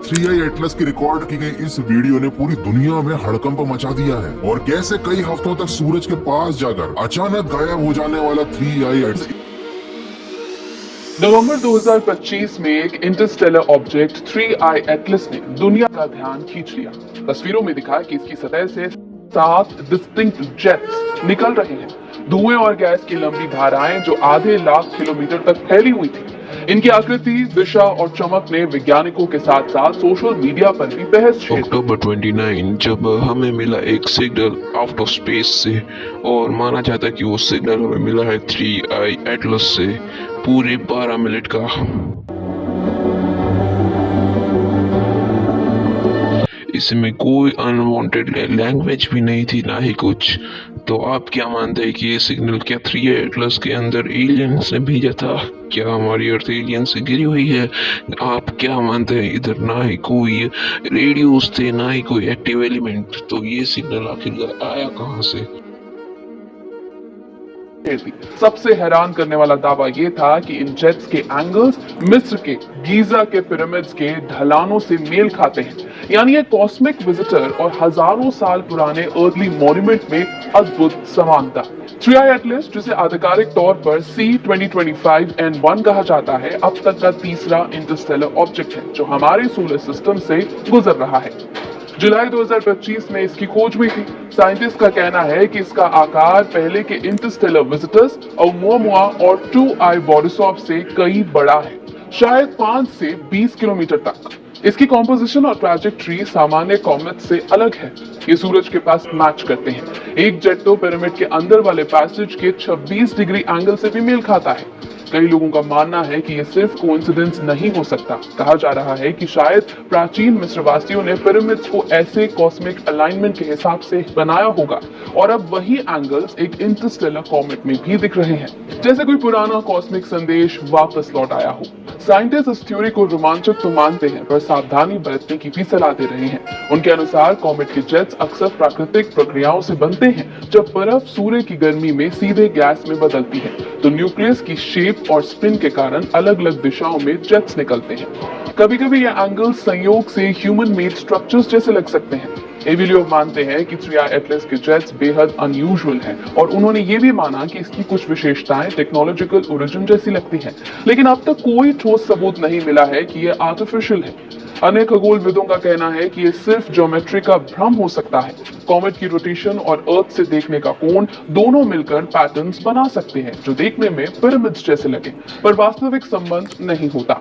3i Atlas की record की गई इस वीडियो ने पूरी दुनिया में हड़कंप मचा दिया है। और कैसे कई हफ्तों तक सूरज के पास जाकर अचानक गायब हो जाने वाला 3i एटलस नवंबर 2025 में एक इंटरस्टेलर ऑब्जेक्ट 3i एटलस ने दुनिया का ध्यान खींच लिया। तस्वीरों में दिखा कि इसकी सतह से 7 डिस्टिंक्ट जेट्स निकल रहे हैं। धुएं और गैस की लंबी धाराएं जो आधे लाख किलोमीटर तक फैली हुई थी। इनकी आकृति, दिशा और चमक ने वैज्ञानिकों के साथ साथ सोशल मीडिया पर भी बहस छेड़ी। अक्टूबर 29 जब हमें मिला एक सिग्नल आउट ऑफ स्पेस से और माना जाता है कि वो सिग्नल हमें मिला है 3i एटलस से पूरे 12 मिनट का। इसमें कोई अनवांटेड लैंग्वेज भी नहीं थी, ना ही कुछ। तो आप क्या मानते हैं कि ये सिग्नल क्या 3i एटलस के अंदर एलियंस ने भेजा था? क्या हमारी अर्थ एलियन से गिरी हुई है? आप क्या मानते हैं? इधर ना ही कोई रेडियोस थे, ना ही कोई एक्टिव एलिमेंट, तो ये सिग्नल आखिर आया कहाँ से? सबसे हैरान करने वाला दावा यह था कि इन जेट्स के एंगल्स मिस्र के गीजा के पिरामिड्स के ढलानों से मेल खाते हैं। यानी ये कॉस्मिक विजिटर और हजारों साल पुराने अर्ली मॉन्यूमेंट में अद्भुत समानता। 3i एटलस, जिसे आधिकारिक तौर पर C2025N1 कहा जाता है, अब तक का तीसरा इंटरस्टेलर ऑब्जेक्ट है जो हमारे सोलर सिस्टम से गुजर रहा है। जुलाई 2025 में इसकी खोज हुई थी। साइंटिस्ट का कहना है कि इसका आकार पहले के इंटरस्टेलर विजिटर्स ओumuamua और 2i बोरिसॉव से कई बड़ा है, शायद 5 से 20 किलोमीटर तक। इसकी कॉम्पोजिशन और ट्रैजेक्टरी सामान्य कॉमेट से अलग है। ये सूरज के पास मैच करते हैं। एक जेट तो पिरामिड के अंदर वाले पैसेज के 26 डिग्री एंगल से भी मेल खाता है। कई लोगों का मानना है कि यह सिर्फ कोइंसिडेंस नहीं हो सकता। कहा जा रहा है कि शायद प्राचीन मिस्रवासियों ने पिरामिड्स को ऐसे कॉस्मिक अलाइनमेंट के हिसाब से बनाया होगा और अब वही एंगल्स एक इंटरस्टेलर कॉमेट में भी दिख रहे हैं, जैसे कोई पुराना कॉस्मिक संदेश वापस लौट आया हो। साइंटिस्ट इस थ्योरी को रोमांचक तो मानते हैं, पर सावधानी बरतने की भी सलाह दे रहे हैं। उनके अनुसार कॉमेट के जेट्स अक्सर प्राकृतिक प्रक्रियाओं से बनते हैं। जब बर्फ सूर्य की गर्मी में सीधे गैस में बदलती है तो न्यूक्लियस की शेप और स्पिन के कारण अलग अलग दिशाओं में जेट्स निकलते हैं। कभी कभी ये एंगल्स संयोग से ह्यूमन मेड स्ट्रक्चर्स जैसे लग सकते हैं। एवी लोग मानते हैं कि 3i एटलस के जेट्स बेहद अनयूजुअल हैं और उन्होंने ये भी माना कि इसकी कुछ विशेषताएं टेक्नोलॉजिकल ओरिजिन जैसी लगती हैं। लेकिन अब तक कोई ठोस सबूत नहीं मिला है कि ये आर्टिफिशियल है। अन्य खगोलविदों का कहना है कि ये सिर्फ ज्योमेट्री का भ्रम हो सकता है। कॉमेट की रोटेशन और अर्थ से देखने का कोण दोनों मिलकर पैटर्न्स बना सकते हैं जो देखने में पिरामिड्स जैसे लगे, पर वास्तविक संबंध नहीं होता।